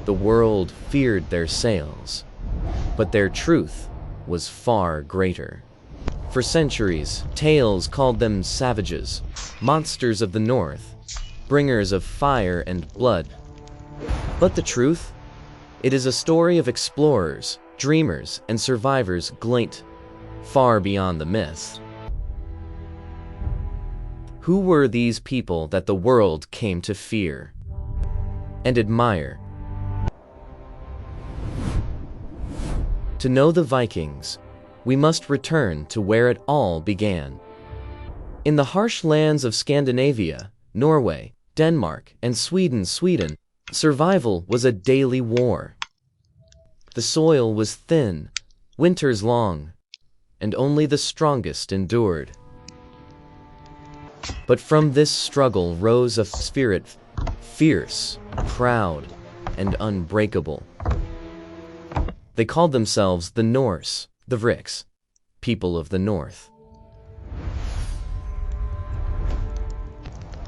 The world feared their sails, but their truth was far greater. For centuries, tales called them savages, monsters of the north, bringers of fire and blood. But the truth? It is a story of explorers, dreamers, and survivors glint far beyond the myths. Who were these people that the world came to fear and admire? To know the Vikings, we must return to where it all began. In the harsh lands of Scandinavia, Norway, Denmark, and Sweden, survival was a daily war. The soil was thin, winters long, and only the strongest endured. But from this struggle rose a spirit fierce, proud, and unbreakable. They called themselves the Norse, the Vikings, people of the North.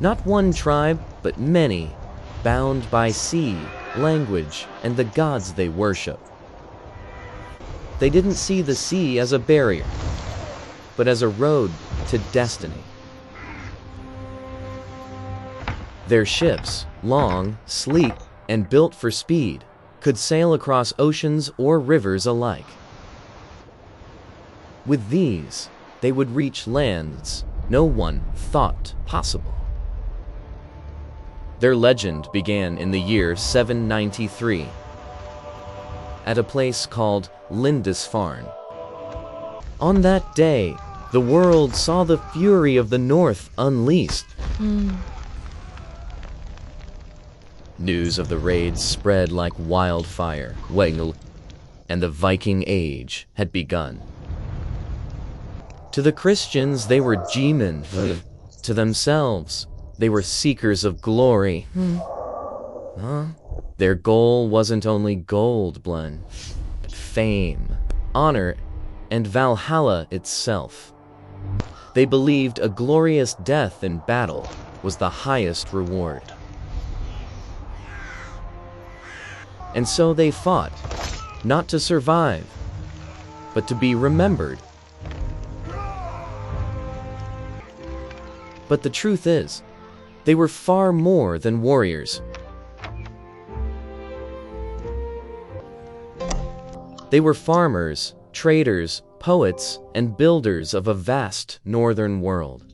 Not one tribe, but many, bound by sea, language, and the gods they worship. They didn't see the sea as a barrier, but as a road to destiny. Their ships, long, sleek, and built for speed, could sail across oceans or rivers alike. With these, they would reach lands no one thought possible. Their legend began in the year 793 at a place called Lindisfarne. On that day, the world saw the fury of the North unleashed. News of the raids spread like wildfire, and the Viking Age had begun. To the Christians, they were G-men. To themselves, they were seekers of glory. Their goal wasn't only gold, but fame, honor, and Valhalla itself. They believed a glorious death in battle was the highest reward. And so they fought, not to survive, but to be remembered. But the truth is, they were far more than warriors. They were farmers, traders, poets, and builders of a vast northern world.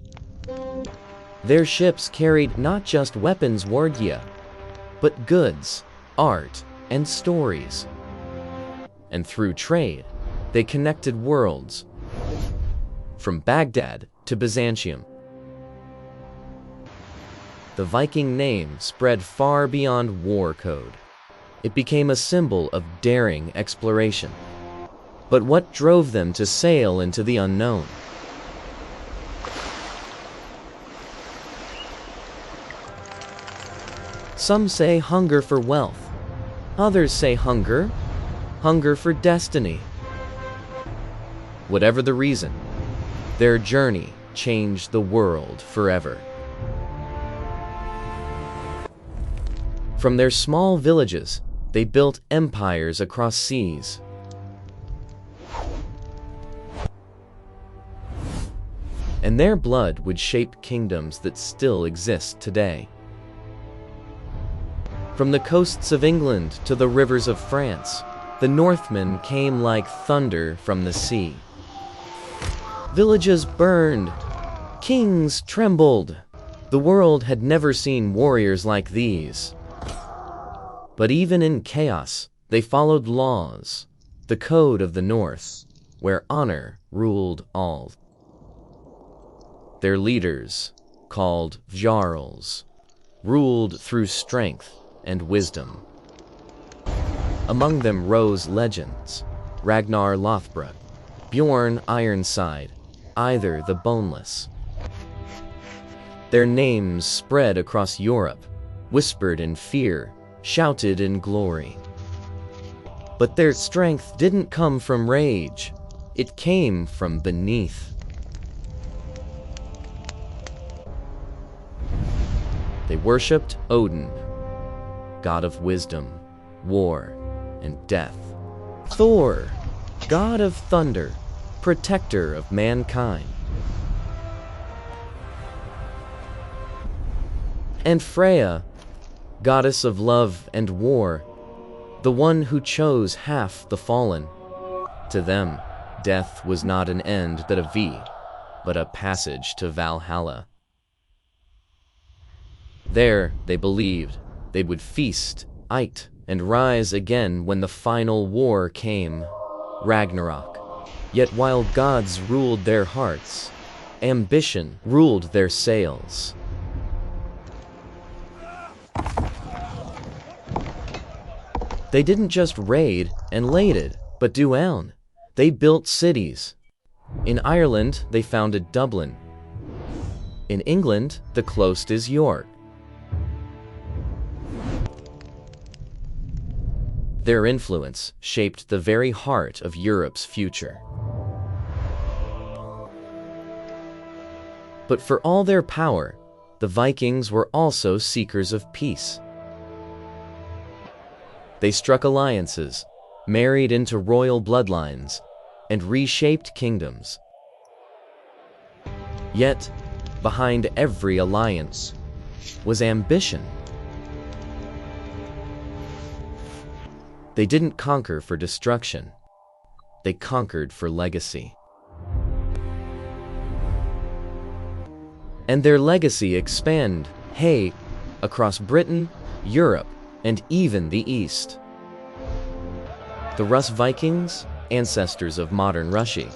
Their ships carried not just weapons, but goods, art, and stories. And through trade, they connected worlds, from Baghdad to Byzantium. The Viking name spread far beyond war code. It became a symbol of daring exploration. But what drove them to sail into the unknown? Some say hunger for wealth. Others say hunger for destiny. Whatever the reason, their journey changed the world forever. From their small villages, they built empires across seas. And their blood would shape kingdoms that still exist today. From the coasts of England to the rivers of France, the Northmen came like thunder from the sea. Villages burned, kings trembled. The world had never seen warriors like these. But even in chaos, they followed laws, the code of the North, where honor ruled all. Their leaders, called fjords, ruled through strength and wisdom. Among them rose legends: Ragnar Lothbrok, Bjorn Ironside, Either the Boneless. Their names spread across Europe, whispered in fear, shouted in glory. But their strength didn't come from rage. It came from beneath. They worshipped Odin, god of wisdom, war, and death. Thor, god of thunder, protector of mankind. And Freya, goddess of love and war, the one who chose half the fallen. To them, death was not an end but a V, but a passage to Valhalla. There, they believed, they would feast, eat, and rise again when the final war came, Ragnarok. Yet while gods ruled their hearts, ambition ruled their sails. They didn't just raid and laded, but do own. They built cities. In Ireland, they founded Dublin. In England, the close is York. Their influence shaped the very heart of Europe's future. But for all their power, the Vikings were also seekers of peace. They struck alliances, married into royal bloodlines, and reshaped kingdoms. Yet, behind every alliance was ambition. They didn't conquer for destruction. They conquered for legacy. And their legacy expanded, across Britain, Europe, and even the East. The Rus Vikings, ancestors of modern Russia,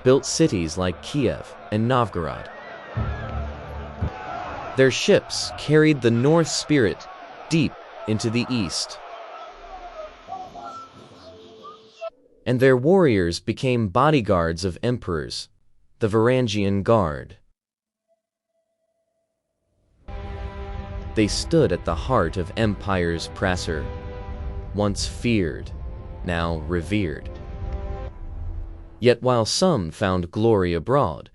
built cities like Kiev and Novgorod. Their ships carried the Norse spirit deep into the East. And their warriors became bodyguards of emperors, the Varangian Guard. They stood at the heart of empires Prasser, once feared, now revered. Yet while some found glory abroad,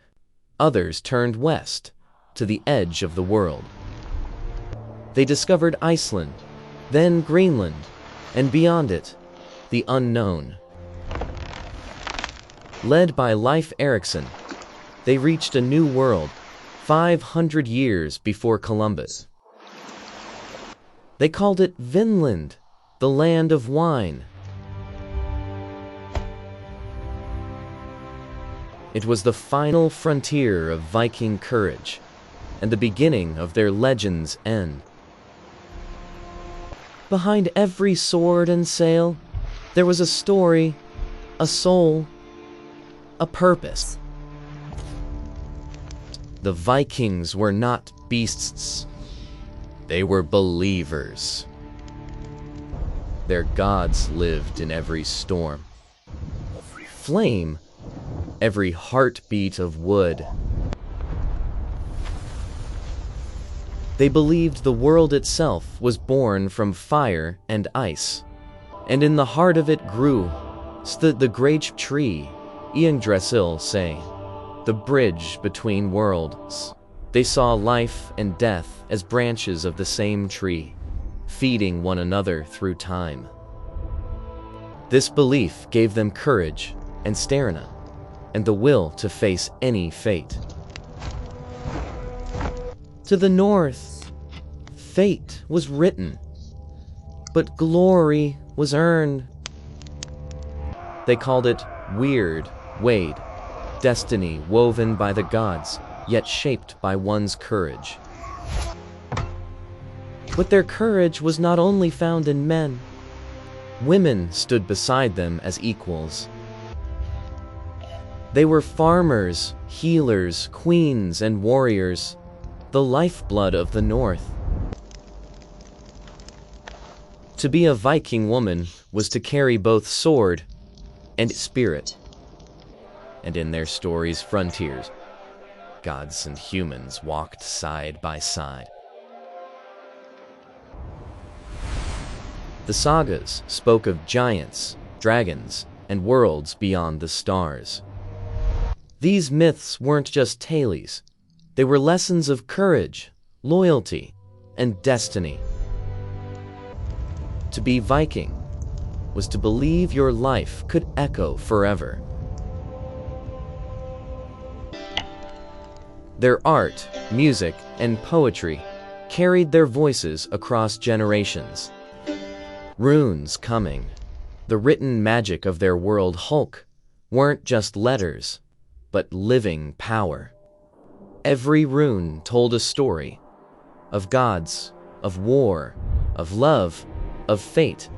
others turned west, to the edge of the world. They discovered Iceland, then Greenland, and beyond it, the unknown. Led by Leif Erikson, they reached a new world, 500 years before Columbus. They called it Vinland, the land of wine. It was the final frontier of Viking courage, and the beginning of their legend's end. Behind every sword and sail, there was a story, a soul, a purpose. The Vikings were not beasts. They were believers. Their gods lived in every storm. Flame, every heartbeat of wood. They believed the world itself was born from fire and ice, and in the heart of it grew, stood the great tree, Yggdrasil say, the bridge between worlds. They saw life and death as branches of the same tree, feeding one another through time. This belief gave them courage and stamina, and the will to face any fate. To the north, fate was written, but glory was earned. They called it weird wade, destiny woven by the gods, yet shaped by one's courage. But their courage was not only found in men. Women stood beside them as equals. They were farmers, healers, queens, and warriors, the lifeblood of the North. To be a Viking woman was to carry both sword and spirit. And in their stories' frontiers, gods and humans walked side by side. The sagas spoke of giants, dragons, and worlds beyond the stars. These myths weren't just tales. They were lessons of courage, loyalty, and destiny. To be Viking was to believe your life could echo forever. Their art, music, and poetry carried their voices across generations. Runes coming, the written magic of their world Hulk, weren't just letters, but living power. Every rune told a story of gods, of war, of love, of fate.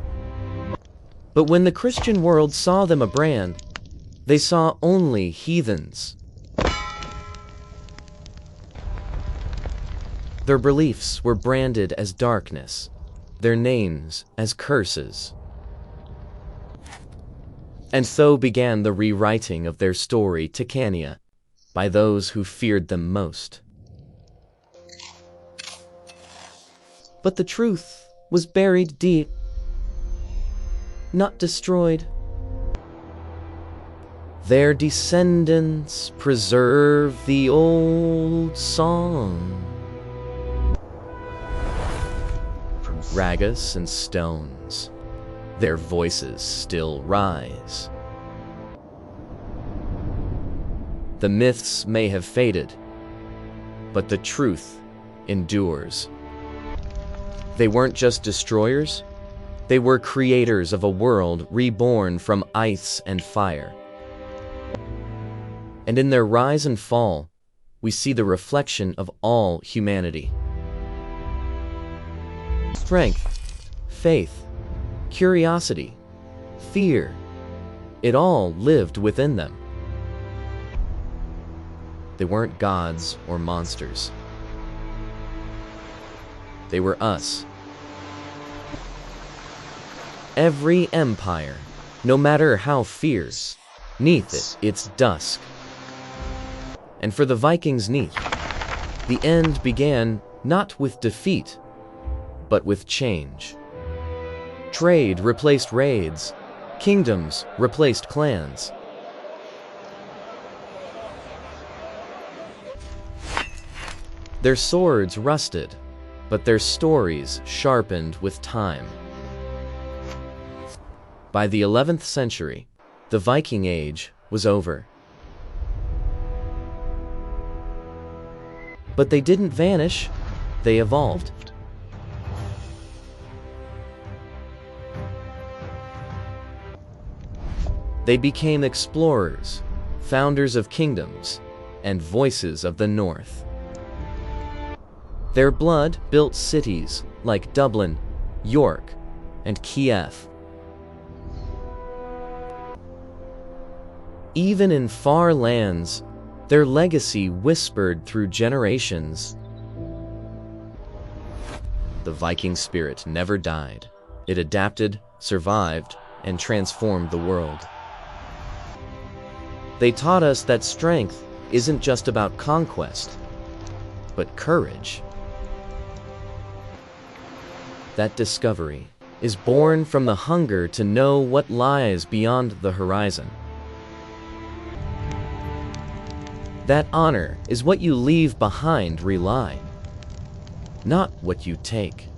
But when the Christian world saw them a brand, they saw only heathens. Their beliefs were branded as darkness, their names as curses. And so began the rewriting of their story Titania by those who feared them most. But the truth was buried deep, not destroyed. Their descendants preserve the old song. Ragas and stones, their voices still rise. The myths may have faded, but the truth endures. They weren't just destroyers, they were creators of a world reborn from ice and fire. And in their rise and fall, we see the reflection of all humanity. Strength, faith, curiosity, fear, it all lived within them. They weren't gods or monsters. They were us. Every empire, no matter how fierce, 'neath it, it's dusk. And for the Vikings 'neath, the end began not with defeat, but with change. Trade replaced raids, kingdoms replaced clans. Their swords rusted, but their stories sharpened with time. By the 11th century, the Viking Age was over. But they didn't vanish, they evolved. They became explorers, founders of kingdoms, and voices of the North. Their blood built cities like Dublin, York, and Kiev. Even in far lands, their legacy whispered through generations. The Viking spirit never died. It adapted, survived, and transformed the world. They taught us that strength isn't just about conquest, but courage. That discovery is born from the hunger to know what lies beyond the horizon. That honor is what you leave behind rely, not what you take.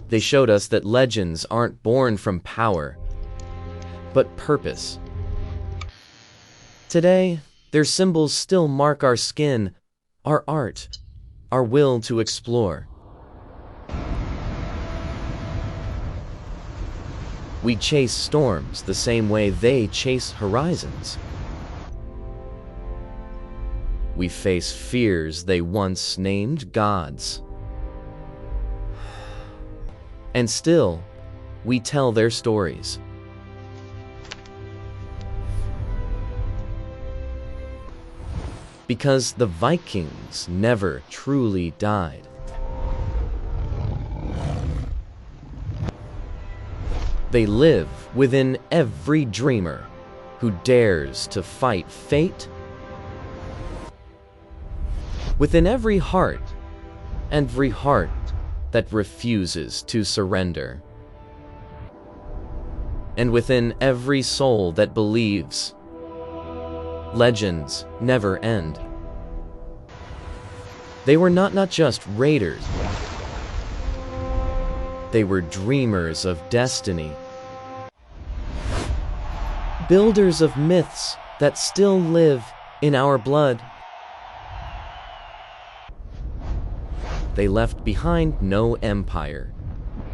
They showed us that legends aren't born from power, but purpose. Today, their symbols still mark our skin, our art, our will to explore. We chase storms the same way they chase horizons. We face fears they once named gods. And still, we tell their stories. Because the Vikings never truly died. They live within every dreamer who dares to fight fate, within every heart that refuses to surrender, and within every soul that believes legends never end. They were not just raiders. They were dreamers of destiny, builders of myths that still live in our blood. They left behind no empire.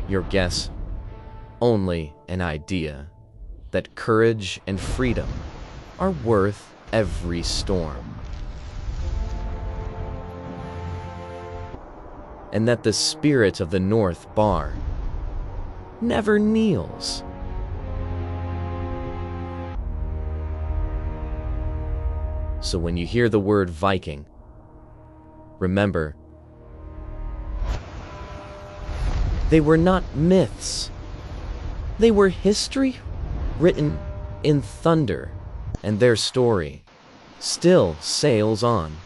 Your guess, only an idea that courage and freedom are worth every storm. And that the spirit of the North Bar never kneels. So when you hear the word Viking, remember, they were not myths. They were history written in thunder, and their story still sails on.